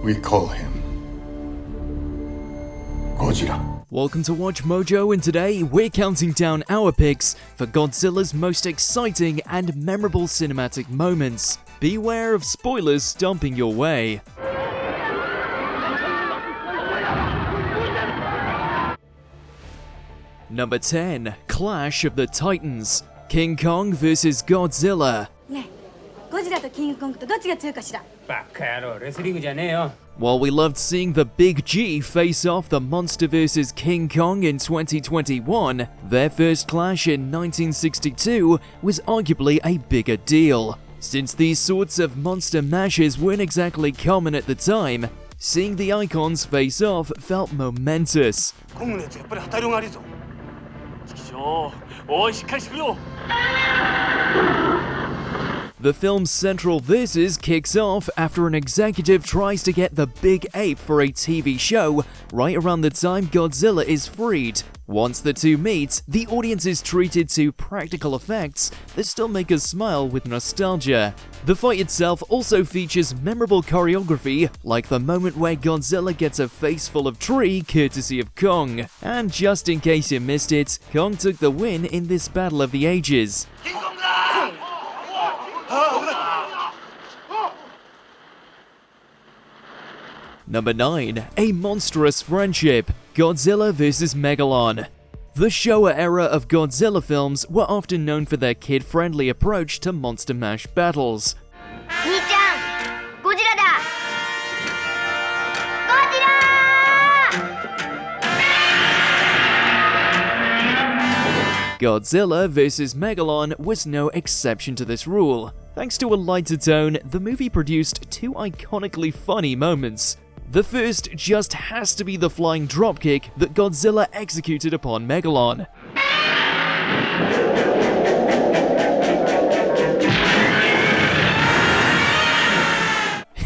We call him Godzilla. Welcome to Watch Mojo, and today we're counting down our picks for Godzilla's most exciting and memorable cinematic moments. Beware of spoilers stomping your way. Number 10. Clash of the Titans. King Kong vs. Godzilla. While we loved seeing the Big G face off the monster vs. King Kong in 2021, their first clash in 1962 was arguably a bigger deal. Since these sorts of monster mashes weren't exactly common at the time, seeing the icons face off felt momentous. The film's central versus kicks off after an executive tries to get the big ape for a TV show right around the time Godzilla is freed. Once the two meet, the audience is treated to practical effects that still make us smile with nostalgia. The fight itself also features memorable choreography, like the moment where Godzilla gets a face full of tree courtesy of Kong. And just in case you missed it, Kong took the win in this battle of the ages. Number 9. A Monstrous Friendship. Godzilla vs. Megalon. The Showa era of Godzilla films were often known for their kid-friendly approach to monster mash battles. Godzilla vs. Megalon was no exception to this rule. Thanks to a lighter tone, the movie produced two iconically funny moments. The first just has to be the flying dropkick that Godzilla executed upon Megalon.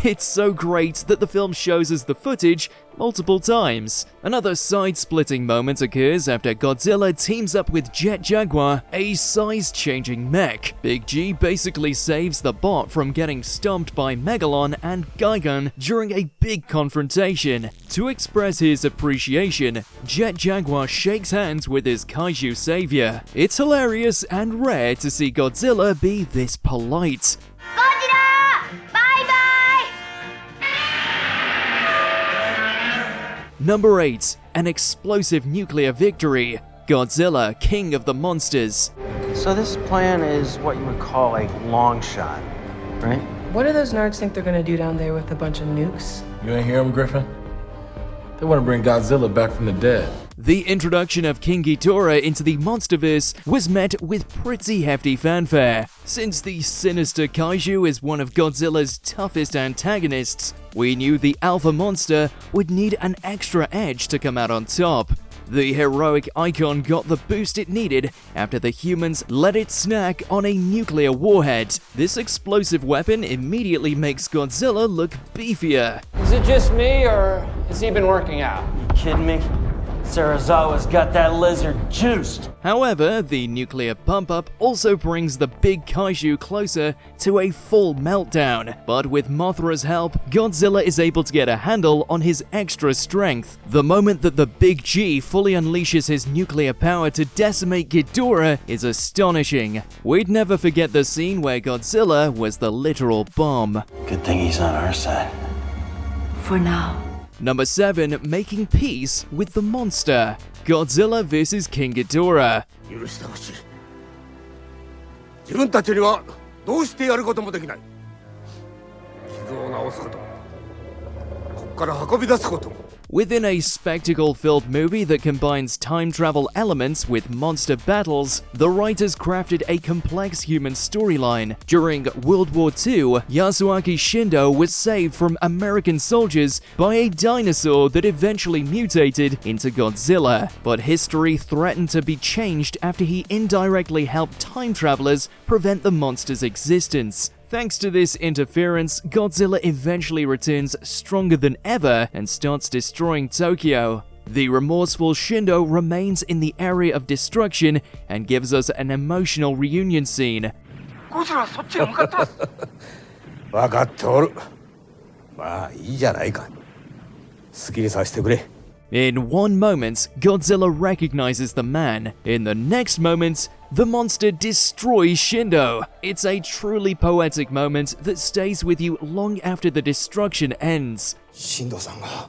It's so great that the film shows us the footage multiple times. Another side-splitting moment occurs after Godzilla teams up with Jet Jaguar, a size-changing mech. Big G basically saves the bot from getting stomped by Megalon and Gigan during a big confrontation. To express his appreciation, Jet Jaguar shakes hands with his Kaiju savior. It's hilarious and rare to see Godzilla be this polite. Number 8. An explosive nuclear victory. Godzilla, King of the Monsters. So this plan is what you would call a long shot, right? What do those nerds think they're gonna do down there with a bunch of nukes? You ain't hear him, Griffin? They want to bring Godzilla back from the dead. The introduction of King Ghidorah into the Monsterverse was met with pretty hefty fanfare. Since the sinister Kaiju is one of Godzilla's toughest antagonists, we knew the alpha monster would need an extra edge to come out on top. The heroic icon got the boost it needed after the humans let it snack on a nuclear warhead. This explosive weapon immediately makes Godzilla look beefier. Is it just me, or has he been working out? You kidding me? Sarazawa's got that lizard juiced. However, the nuclear pump-up also brings the big Kaiju closer to a full meltdown. But with Mothra's help, Godzilla is able to get a handle on his extra strength. The moment that the Big G fully unleashes his nuclear power to decimate Ghidorah is astonishing. We'd never forget the scene where Godzilla was the literal bomb. Good thing he's on our side. For now. Number 7. Making peace with the monster. Godzilla vs. King Ghidorah. 許してほしい。自分たちにはどうしてやることもできない。傷を治すことも、ここから運び出すことも。 Within a spectacle-filled movie that combines time travel elements with monster battles, the writers crafted a complex human storyline. During World War II, Yasuaki Shindo was saved from American soldiers by a dinosaur that eventually mutated into Godzilla. But history threatened to be changed after he indirectly helped time travelers prevent the monster's existence. Thanks to this interference, Godzilla eventually returns stronger than ever and starts destroying Tokyo. The remorseful Shindo remains in the area of destruction and gives us an emotional reunion scene. 分かっておる。まあいいじゃないか。好きにさせてくれ。 In one moment, Godzilla recognizes the man. In the next moment, the monster destroys Shindo. It's a truly poetic moment that stays with you long after the destruction ends. 進藤さんが。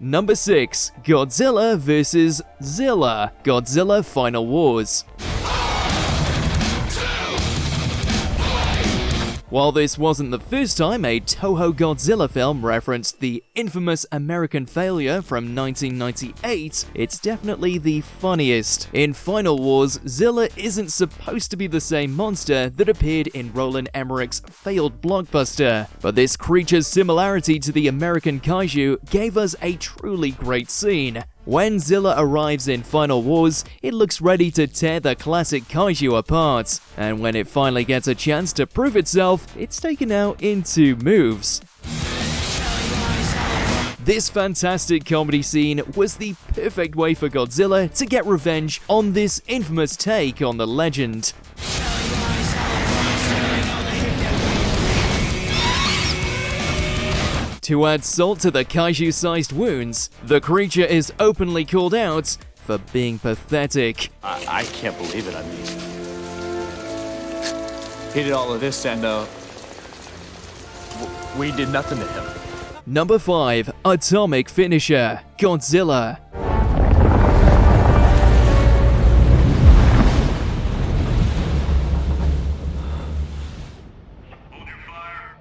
Number 6. Godzilla vs. Zilla. Godzilla Final Wars. While this wasn't the first time a Toho Godzilla film referenced the infamous American failure from 1998, it's definitely the funniest. In Final Wars, Zilla isn't supposed to be the same monster that appeared in Roland Emmerich's failed blockbuster, but this creature's similarity to the American Kaiju gave us a truly great scene. When Zilla arrives in Final Wars, it looks ready to tear the classic Kaiju apart, and when it finally gets a chance to prove itself, it's taken out in 2 moves. This fantastic comedy scene was the perfect way for Godzilla to get revenge on this infamous take on the legend. To add salt to the kaiju-sized wounds, the creature is openly called out for being pathetic. I can't believe it. I mean, he did all of this and we did nothing to him. Number 5. Atomic Finisher. Godzilla.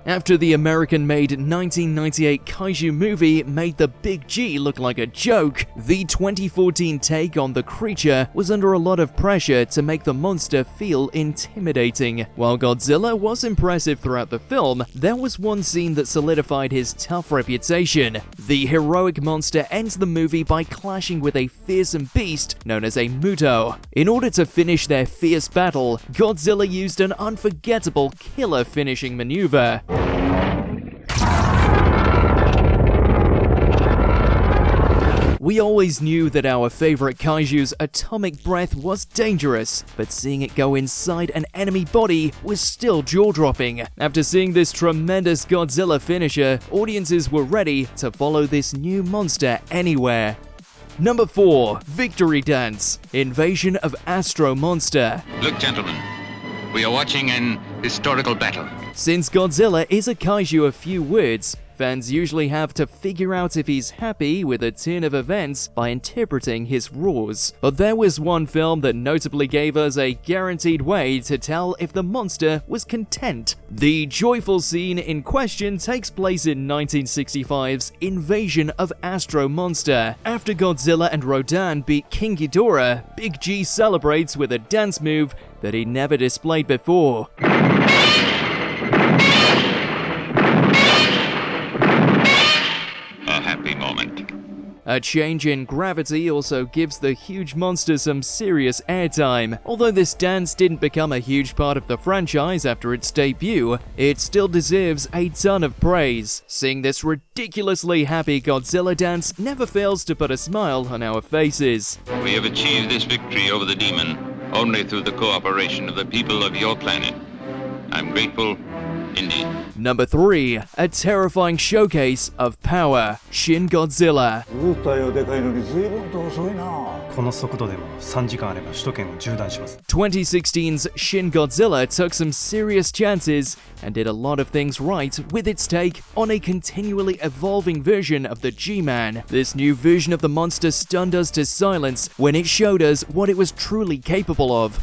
After the American-made 1998 Kaiju movie made the Big G look like a joke, the 2014 take on the creature was under a lot of pressure to make the monster feel intimidating. While Godzilla was impressive throughout the film, there was one scene that solidified his tough reputation. The heroic monster ends the movie by clashing with a fearsome beast known as a Muto. In order to finish their fierce battle, Godzilla used an unforgettable killer finishing maneuver. We always knew that our favorite Kaiju's atomic breath was dangerous, but seeing it go inside an enemy body was still jaw-dropping. After seeing this tremendous Godzilla finisher, audiences were ready to follow this new monster anywhere. Number 4. Victory Dance. Invasion of Astro Monster. Look, gentlemen, we are watching an historical battle. Since Godzilla is a kaiju of few words, fans usually have to figure out if he's happy with a turn of events by interpreting his roars. But there was one film that notably gave us a guaranteed way to tell if the monster was content. The joyful scene in question takes place in 1965's Invasion of Astro Monster. After Godzilla and Rodan beat King Ghidorah, Big G celebrates with a dance move that he never displayed before. Happy moment. A change in gravity also gives the huge monster some serious airtime. Although this dance didn't become a huge part of the franchise after its debut, it still deserves a ton of praise. Seeing this ridiculously happy Godzilla dance never fails to put a smile on our faces. We have achieved this victory over the demon only through the cooperation of the people of your planet. I'm grateful indeed. Number 3. A terrifying showcase of power. Shin Godzilla. この速度でも3時間あれば首都圏を縦断します。 2016's Shin Godzilla took some serious chances and did a lot of things right with its take on a continually evolving version of the G-Man. This new version of the monster stunned us to silence when it showed us what it was truly capable of.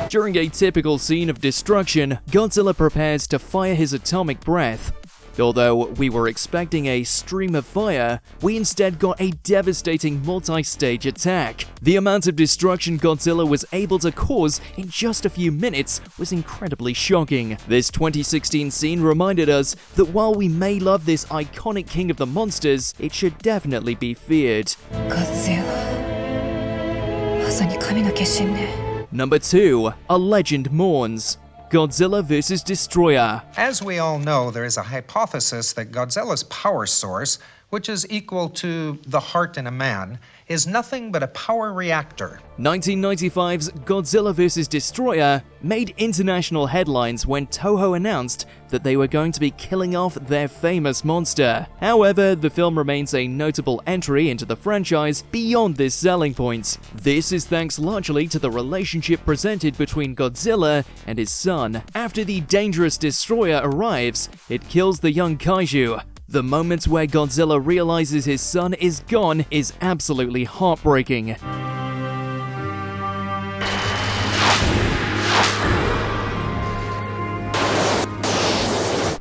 During a typical scene of destruction, Godzilla prepares to fire his atomic breath. Although we were expecting a stream of fire, we instead got a devastating multi-stage attack. The amount of destruction Godzilla was able to cause in just a few minutes was incredibly shocking. This 2016 scene reminded us that while we may love this iconic king of the monsters, it should definitely be feared. Godzilla. まさに神の化身ね。 Number 2. A Legend Mourns. Godzilla vs. Destoroyah. As we all know, there is a hypothesis that Godzilla's power source, which is equal to the heart in a man, is nothing but a power reactor. 1995's Godzilla vs. Destoroyah made international headlines when Toho announced that they were going to be killing off their famous monster. However, the film remains a notable entry into the franchise beyond this selling point. This is thanks largely to the relationship presented between Godzilla and his son. After the dangerous Destoroyah arrives, it kills the young Kaiju. The moment where Godzilla realizes his son is gone is absolutely heartbreaking.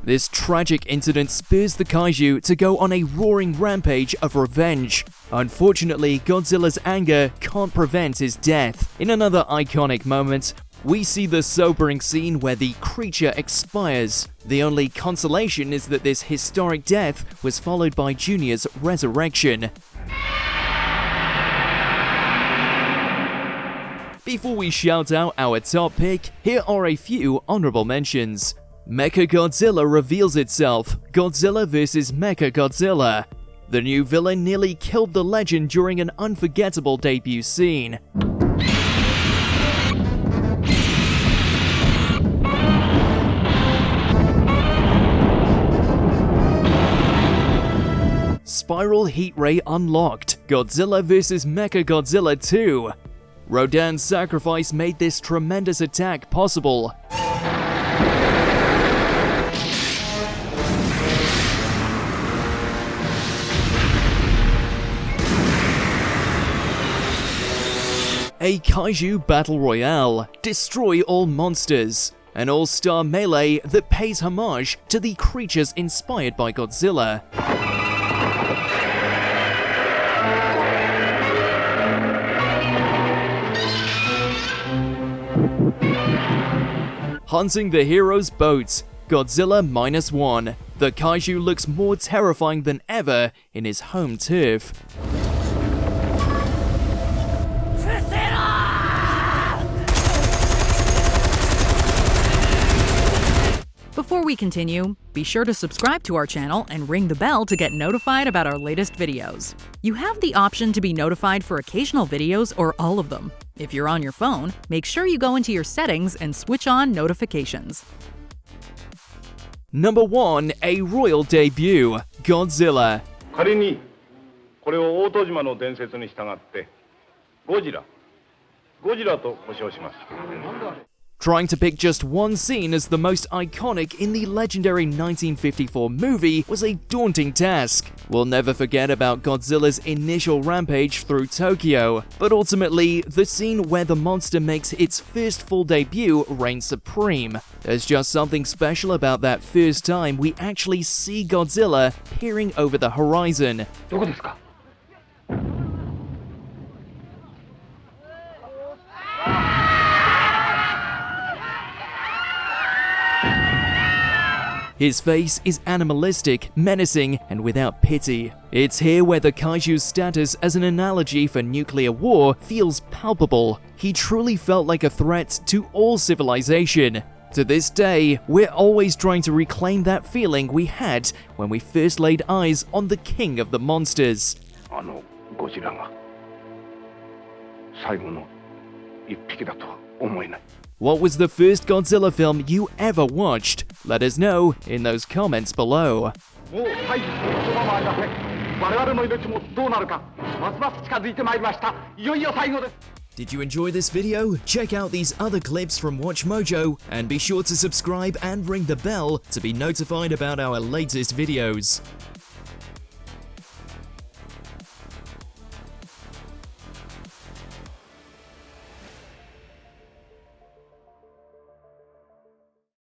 This tragic incident spurs the Kaiju to go on a roaring rampage of revenge. Unfortunately, Godzilla's anger can't prevent his death. In another iconic moment, we see the sobering scene where the creature expires. The only consolation is that this historic death was followed by Junior's resurrection. Before we shout out our top pick, here are a few honorable mentions. Mechagodzilla reveals itself, Godzilla vs. Mechagodzilla. The new villain nearly killed the legend during an unforgettable debut scene. Spiral Heat Ray unlocked, Godzilla vs. Mechagodzilla 2. Rodan's sacrifice made this tremendous attack possible. A Kaiju Battle Royale, destroy all monsters. An all-star melee that pays homage to the creatures inspired by Godzilla. Hunting the hero's boat, Godzilla -1. The Kaiju looks more terrifying than ever in his home turf. Before we continue, be sure to subscribe to our channel and ring the bell to get notified about our latest videos. You have the option to be notified for occasional videos or all of them. If you're on your phone, make sure you go into your settings and switch on notifications. Number 1, a royal debut, Godzilla. 仮にこれを大戸島の伝説に従ってゴジラと呼称します。 Trying to pick just one scene as the most iconic in the legendary 1954 movie was a daunting task. We'll never forget about Godzilla's initial rampage through Tokyo, but ultimately, the scene where the monster makes its first full debut reigns supreme. There's just something special about that first time we actually see Godzilla peering over the horizon. どこですか? His face is animalistic, menacing, and without pity. It's here where the Kaiju's status as an analogy for nuclear war feels palpable. He truly felt like a threat to all civilization. To this day, we're always trying to reclaim that feeling we had when we first laid eyes on the king of the monsters. あのゴジラが最後の一匹だとは思えない。 What was the first Godzilla film you ever watched? Let us know in those comments below. Did you enjoy this video? Check out these other clips from WatchMojo and be sure to subscribe and ring the bell to be notified about our latest videos.